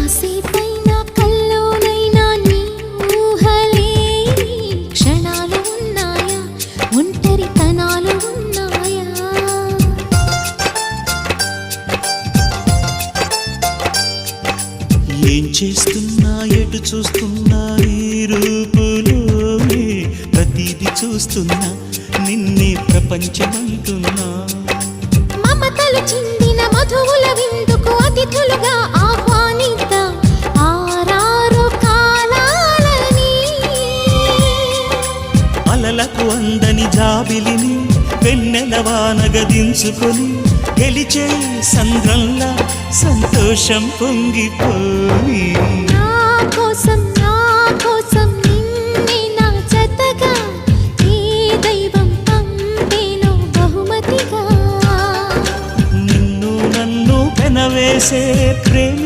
కాసేపైనా కల్లోనైనా నీ ఊహలే క్షణాలు ఉన్నాయా, ఒంటరితనాలు ఉన్నాయా? ఏం చేస్తున్నా ఎటు చూస్తున్నా ఈ రూపులోనే ప్రతిదీ చూస్తున్నా నిన్నే ప్రపంచమంటున్నా. మమతలు చిందిన మధువుల విందుకు అతిథులుగా ఆహ్వానిద్దాం ఆరారు కాలాలని. అలలకు అందని జాబిలిని వెన్నెల వానగదించుకొని గెలిచే సంద్రంలా సంతోషం పొంగిపోయి. నా కోసం నిన్నే నా జతగా ఏ దైవం పంపేనో బహుమతిగా. నిన్ను నన్ను పెనవేసే ప్రేమ